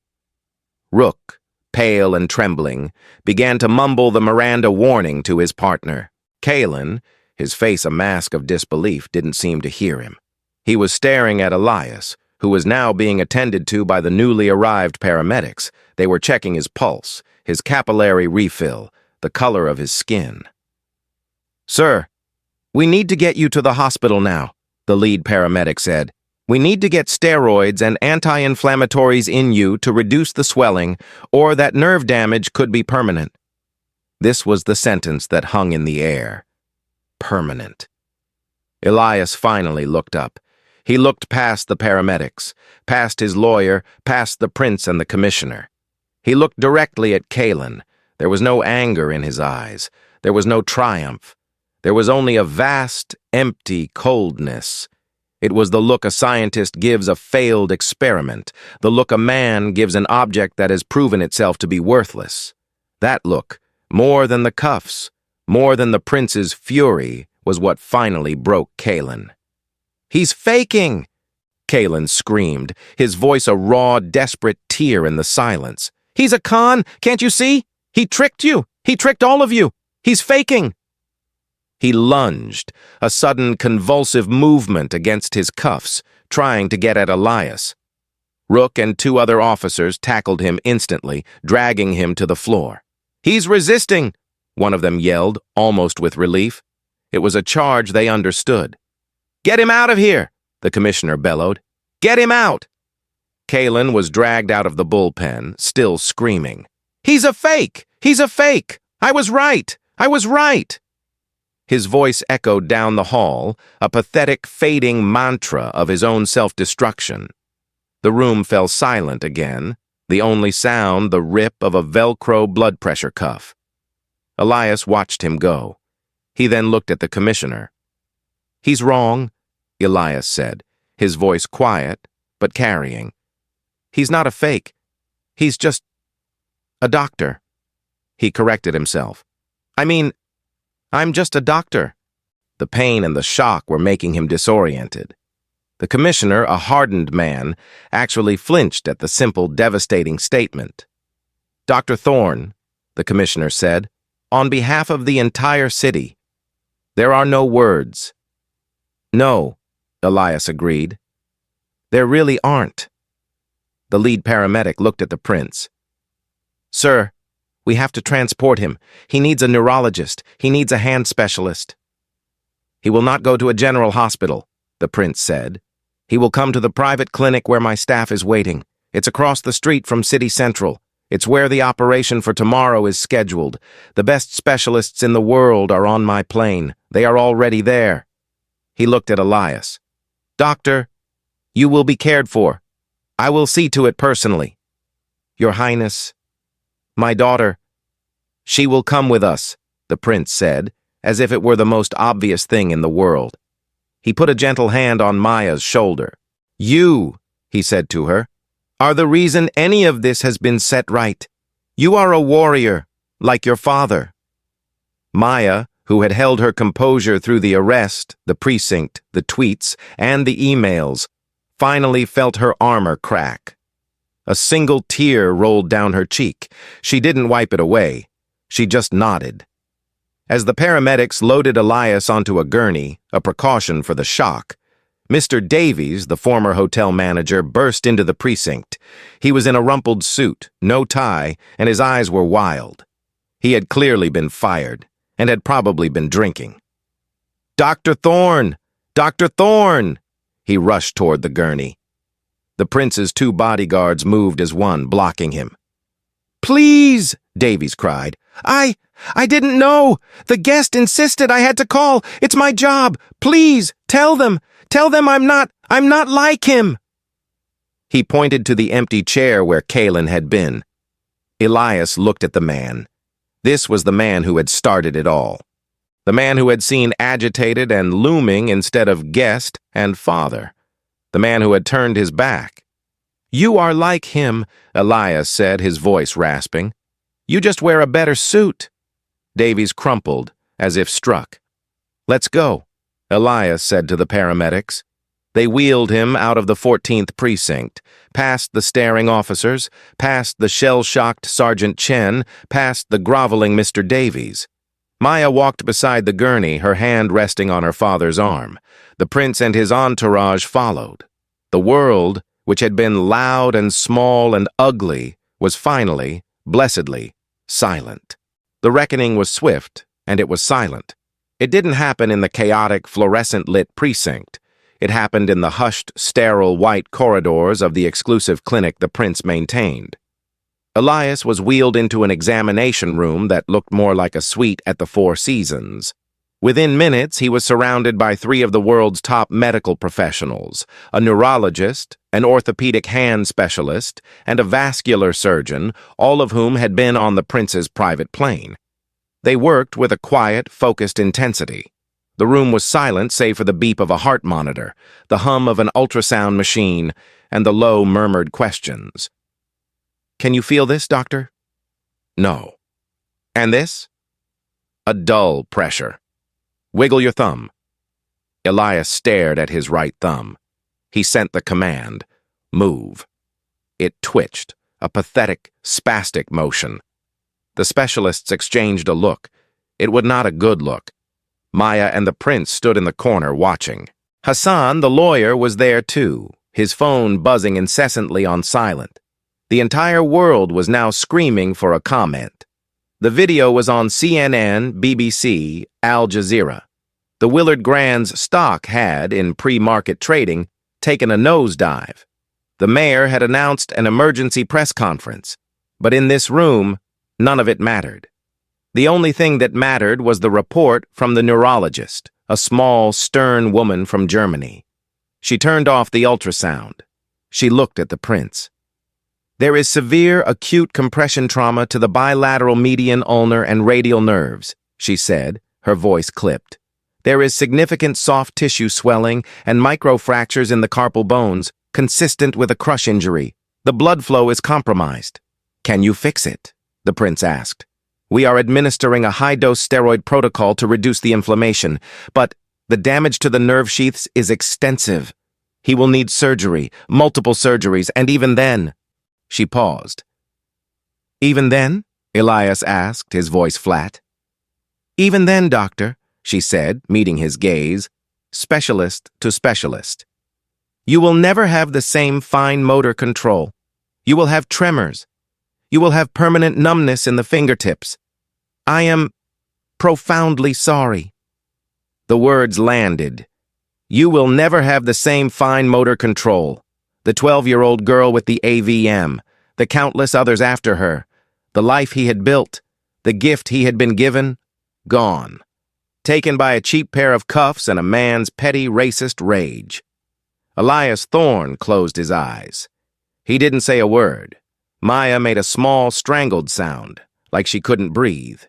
Rook, pale and trembling, began to mumble the Miranda warning to his partner. Kalen, his face a mask of disbelief, didn't seem to hear him. He was staring at Elias, who was now being attended to by the newly arrived paramedics. They were checking his pulse, his capillary refill, the color of his skin. "Sir, we need to get you to the hospital now," the lead paramedic said. "We need to get steroids and anti-inflammatories in you to reduce the swelling, or that nerve damage could be permanent." This was the sentence that hung in the air. Permanent. Elias finally looked up. He looked past the paramedics, past his lawyer, past the prince and the commissioner. He looked directly at Kalen. There was no anger in his eyes. There was no triumph. There was only a vast, empty coldness. It was the look a scientist gives a failed experiment, the look a man gives an object that has proven itself to be worthless. That look, more than the cuffs, more than the prince's fury, was what finally broke Kalen. "He's faking!" Kalen screamed, his voice a raw, desperate tear in the silence. "He's a con, can't you see? He tricked you! He tricked all of you! He's faking!" He lunged, a sudden convulsive movement against his cuffs, trying to get at Elias. Rook and two other officers tackled him instantly, dragging him to the floor. "He's resisting!" one of them yelled, almost with relief. It was a charge they understood. "Get him out of here!" the commissioner bellowed. "Get him out!" Kalen was dragged out of the bullpen, still screaming. "He's a fake! He's a fake! I was right! I was right!" His voice echoed down the hall, a pathetic, fading mantra of his own self-destruction. The room fell silent again, the only sound the rip of a Velcro blood pressure cuff. Elias watched him go. He then looked at the commissioner. "He's wrong," Elias said, his voice quiet, but carrying. "He's not a fake. He's just a doctor." He corrected himself. I'm just a doctor." The pain and the shock were making him disoriented. The commissioner, a hardened man, actually flinched at the simple, devastating statement. "Dr. Thorne," the commissioner said, "on behalf of the entire city, there are no words." "No," Elias agreed. "There really aren't." The lead paramedic looked at the prince. "Sir, we have to transport him. He needs a neurologist. He needs a hand specialist." "He will not go to a general hospital," the prince said. "He will come to the private clinic where my staff is waiting. It's across the street from City Central. It's where the operation for tomorrow is scheduled. The best specialists in the world are on my plane. They are already there." He looked at Elias. "Doctor, you will be cared for. I will see to it personally. Your Highness, my daughter, she will come with us," the prince said, as if it were the most obvious thing in the world. He put a gentle hand on Maya's shoulder. "You," he said to her, "are the reason any of this has been set right. You are a warrior, like your father." Maya, who had held her composure through the arrest, the precinct, the tweets, and the emails, finally felt her armor crack. A single tear rolled down her cheek. She didn't wipe it away. She just nodded. As the paramedics loaded Elias onto a gurney, a precaution for the shock, Mr. Davies, the former hotel manager, burst into the precinct. He was in a rumpled suit, no tie, and his eyes were wild. He had clearly been fired, and had probably been drinking. "Dr. Thorne! Dr. Thorne!" He rushed toward the gurney. The prince's 2 bodyguards moved as one, blocking him. "Please!" Davies cried. I didn't know. The guest insisted I had to call. It's my job. Please, tell them. Tell them I'm not like him." He pointed to the empty chair where Kalen had been. Elias looked at the man. This was the man who had started it all. The man who had seen agitated and looming instead of guest and father. The man who had turned his back. "You are like him," Elias said, his voice rasping. "You just wear a better suit." Davies crumpled, as if struck. "Let's go," Elias said to the paramedics. They wheeled him out of the 14th precinct, past the staring officers, past the shell-shocked Sergeant Chen, past the groveling Mr. Davies. Maya walked beside the gurney, her hand resting on her father's arm. The prince and his entourage followed. The world, which had been loud and small and ugly, was finally, blessedly, silent. The reckoning was swift, and it was silent. It didn't happen in the chaotic, fluorescent-lit precinct. It happened in the hushed, sterile white corridors of the exclusive clinic the prince maintained. Elias was wheeled into an examination room that looked more like a suite at the Four Seasons. Within minutes, he was surrounded by 3 of the world's top medical professionals, a neurologist, an orthopedic hand specialist, and a vascular surgeon, all of whom had been on the prince's private plane. They worked with a quiet, focused intensity. The room was silent save for the beep of a heart monitor, the hum of an ultrasound machine, and the low, murmured questions. "Can you feel this, doctor?" "No." "And this?" A dull pressure. "Wiggle your thumb." Elias stared at his right thumb. He sent the command, "Move." It twitched, a pathetic, spastic motion. The specialists exchanged a look. It was not a good look. Maya and the prince stood in the corner watching. Hassan, the lawyer, was there too, his phone buzzing incessantly on silent. The entire world was now screaming for a comment. The video was on CNN, BBC, Al Jazeera. The Willard Grand's stock had, in pre-market trading, taken a nosedive. The mayor had announced an emergency press conference, but in this room, none of it mattered. The only thing that mattered was the report from the neurologist, a small, stern woman from Germany. She turned off the ultrasound. She looked at the prince. "There is severe acute compression trauma to the bilateral median ulnar and radial nerves," she said, her voice clipped. "There is significant soft tissue swelling and microfractures in the carpal bones, consistent with a crush injury. The blood flow is compromised." "Can you fix it?" the prince asked. "We are administering a high-dose steroid protocol to reduce the inflammation, but the damage to the nerve sheaths is extensive. He will need surgery, multiple surgeries, and even then—" She paused. "Even then?" Elias asked, his voice flat. "Even then, doctor," she said, meeting his gaze, specialist to specialist. "You will never have the same fine motor control. You will have tremors. You will have permanent numbness in the fingertips. I am profoundly sorry." The words landed. "You will never have the same fine motor control. The 12-year-old girl with the AVM, the countless others after her, the life he had built, the gift he had been given, gone. Taken by a cheap pair of cuffs and a man's petty racist rage." Elias Thorne closed his eyes. He didn't say a word. Maya made a small, strangled sound, like she couldn't breathe.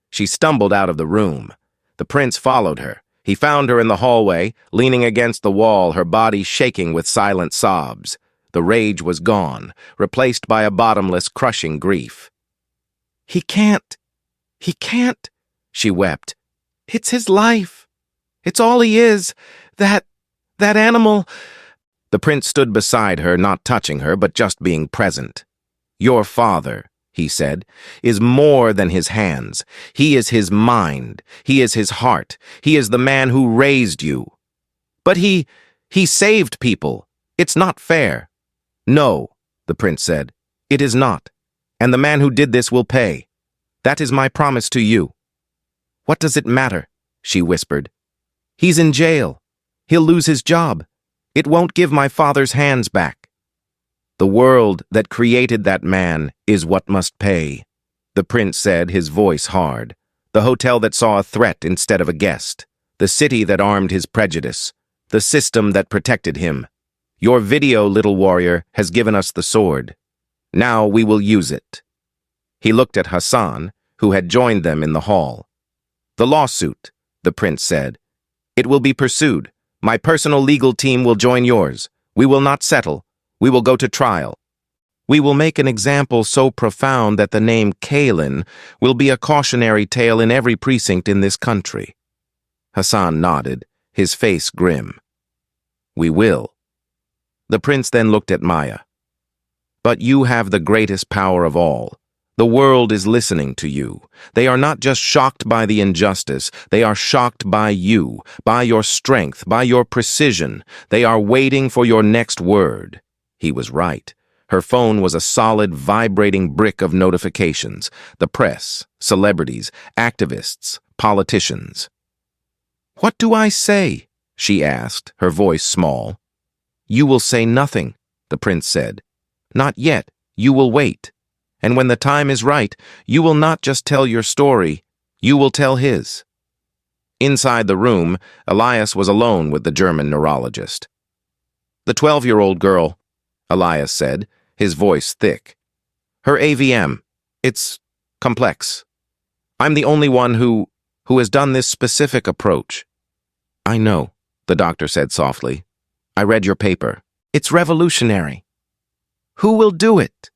She stumbled out of the room. The prince followed her. He found her in the hallway, leaning against the wall, her body shaking with silent sobs. The rage was gone, replaced by a bottomless, crushing grief. He can't. He can't, she wept. It's his life. It's all he is. That animal. The prince stood beside her, not touching her, but just being present. Your father, he said, is more than his hands. He is his mind. He is his heart. He is the man who raised you. But he saved people. It's not fair. No, the prince said, it is not. And the man who did this will pay. That is my promise to you. What does it matter? She whispered. He's in jail. He'll lose his job. It won't give my father's hands back. The world that created that man is what must pay, the prince said, his voice hard. The hotel that saw a threat instead of a guest. The city that armed his prejudice. The system that protected him. Your video, little warrior, has given us the sword. Now we will use it. He looked at Hassan, who had joined them in the hall. The lawsuit, the prince said. It will be pursued. My personal legal team will join yours. We will not settle. We will go to trial. We will make an example so profound that the name Kalin will be a cautionary tale in every precinct in this country. Hassan nodded, his face grim. We will. The prince then looked at Maya. But you have the greatest power of all. The world is listening to you. They are not just shocked by the injustice. They are shocked by you, by your strength, by your precision. They are waiting for your next word. He was right. Her phone was a solid, vibrating brick of notifications. The press, celebrities, activists, politicians. What do I say? She asked, her voice small. You will say nothing, the prince said. Not yet. You will wait. And when the time is right, you will not just tell your story, you will tell his. Inside the room, Elias was alone with the German neurologist. The 12-year-old girl, Elias said, his voice thick. Her AVM, it's complex. I'm the only one who has done this specific approach. I know, the doctor said softly. I read your paper. It's revolutionary. Who will do it?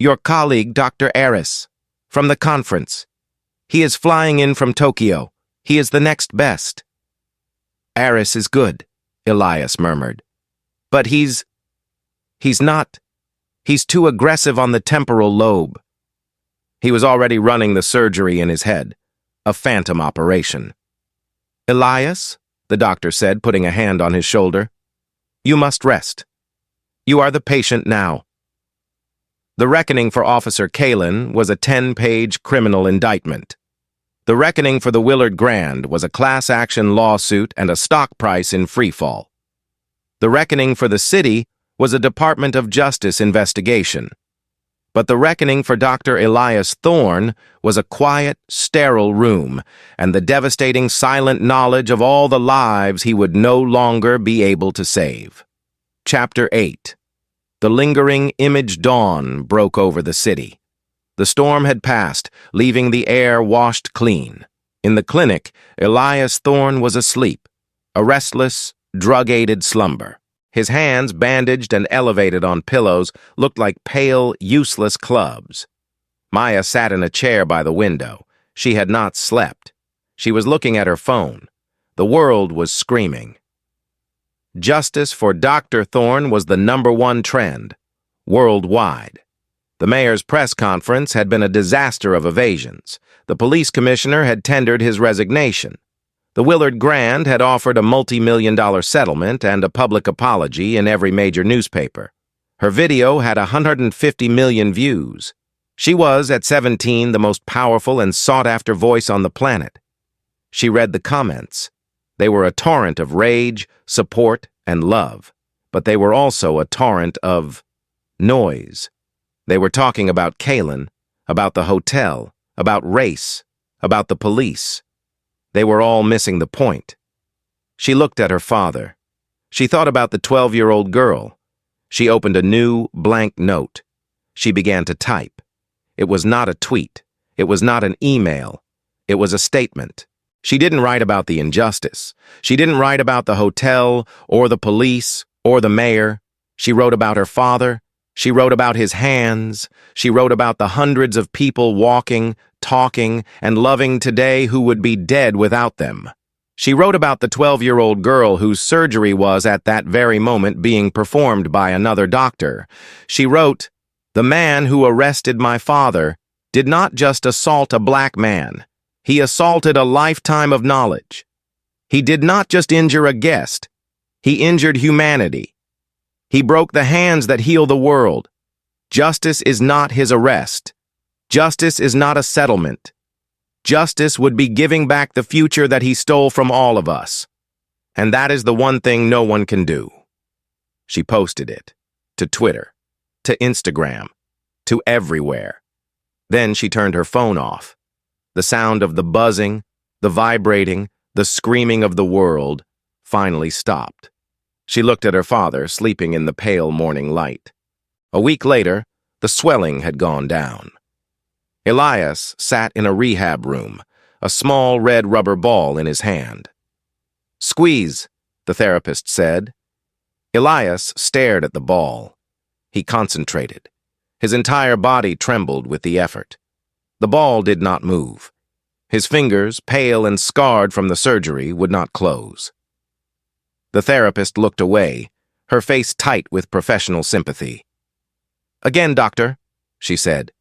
Your colleague, Dr. Aris, from the conference. He is flying in from Tokyo. He is the next best. Aris is good, Elias murmured. But he's not. He's too aggressive on the temporal lobe. He was already running the surgery in his head, a phantom operation. Elias, the doctor said, putting a hand on his shoulder, you must rest. You are the patient now. The reckoning for Officer Kalin was a 10-page criminal indictment. The reckoning for the Willard Grand was a class-action lawsuit and a stock price in freefall. The reckoning for the city was a Department of Justice investigation. But the reckoning for Dr. Elias Thorne was a quiet, sterile room and the devastating silent knowledge of all the lives he would no longer be able to save. Chapter 8. The lingering image dawn broke over the city. The storm had passed, leaving the air washed clean. In the clinic, Elias Thorne was asleep, a restless, drug-aided slumber. His hands, bandaged and elevated on pillows, looked like pale, useless clubs. Maya sat in a chair by the window. She had not slept. She was looking at her phone. The world was screaming. Justice for Dr. Thorne was the #1 trend, worldwide. The mayor's press conference had been a disaster of evasions. The police commissioner had tendered his resignation. The Willard Grand had offered a multi-million-dollar settlement and a public apology in every major newspaper. Her video had 150 million views. She was, at 17, the most powerful and sought-after voice on the planet. She read the comments. They were a torrent of rage, support, and love, but they were also a torrent of noise. They were talking about Kalin, about the hotel, about race, about the police. They were all missing the point. She looked at her father. She thought about the 12-year-old girl. She opened a new, blank note. She began to type. It was not a tweet. It was not an email. It was a statement. She didn't write about the injustice. She didn't write about the hotel, or the police, or the mayor. She wrote about her father. She wrote about his hands. She wrote about the hundreds of people walking, talking, and loving today who would be dead without them. She wrote about the 12-year-old girl whose surgery was at that very moment being performed by another doctor. She wrote, "The man who arrested my father did not just assault a black man. He assaulted a lifetime of knowledge. He did not just injure a guest. He injured humanity. He broke the hands that heal the world. Justice is not his arrest. Justice is not a settlement. Justice would be giving back the future that he stole from all of us. And that is the one thing no one can do." She posted it to Twitter, to Instagram, to everywhere. Then she turned her phone off. The sound of the buzzing, the vibrating, the screaming of the world finally stopped. She looked at her father, sleeping in the pale morning light. A week later, the swelling had gone down. Elias sat in a rehab room, a small red rubber ball in his hand. "Squeeze," the therapist said. Elias stared at the ball. He concentrated. His entire body trembled with the effort. The ball did not move. His fingers, pale and scarred from the surgery, would not close. The therapist looked away, her face tight with professional sympathy. "Again, doctor," she said.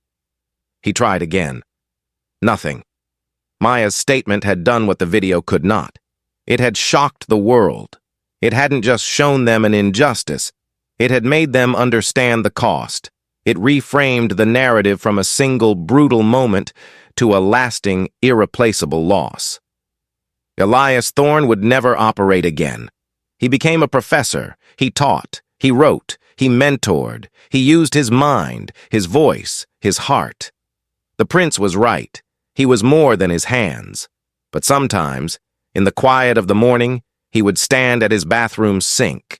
He tried again. Nothing. Maya's statement had done what the video could not. It had shocked the world. It hadn't just shown them an injustice. It had made them understand the cost. It reframed the narrative from a single brutal moment to a lasting, irreplaceable loss. Elias Thorne would never operate again. He became a professor. He taught. He wrote. He mentored. He used his mind, his voice, his heart. The prince was right. He was more than his hands. But sometimes, in the quiet of the morning, he would stand at his bathroom sink.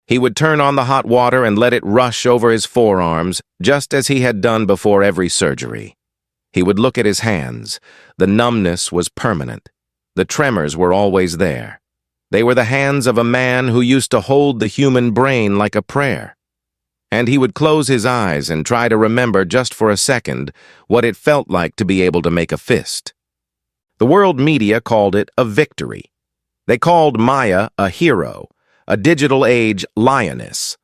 He would turn on the hot water and let it rush over his forearms, just as he had done before every surgery. He would look at his hands. The numbness was permanent. The tremors were always there. They were the hands of a man who used to hold the human brain like a prayer. And he would close his eyes and try to remember just for a second what it felt like to be able to make a fist. The world media called it a victory. They called Maya a hero, a digital age lioness.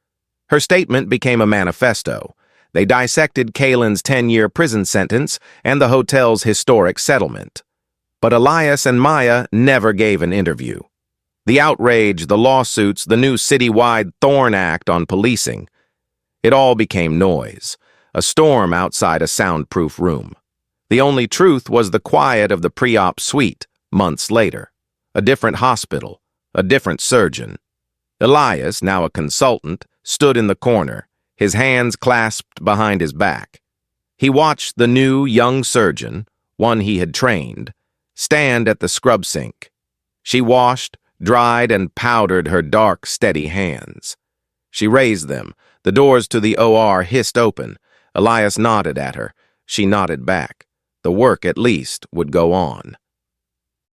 Her statement became a manifesto. They dissected Kalen's 10-year prison sentence and the hotel's historic settlement. But Elias and Maya never gave an interview. The outrage, the lawsuits, the new citywide Thorne Act on policing. It all became noise, a storm outside a soundproof room. The only truth was the quiet of the pre-op suite, months later. A different hospital, a different surgeon. Elias, now a consultant, stood in the corner, his hands clasped behind his back. He watched the new, young surgeon, one he had trained, stand at the scrub sink. She washed, dried, and powdered her dark, steady hands. She raised them. The doors to the OR hissed open. Elias nodded at her. She nodded back. The work, at least, would go on.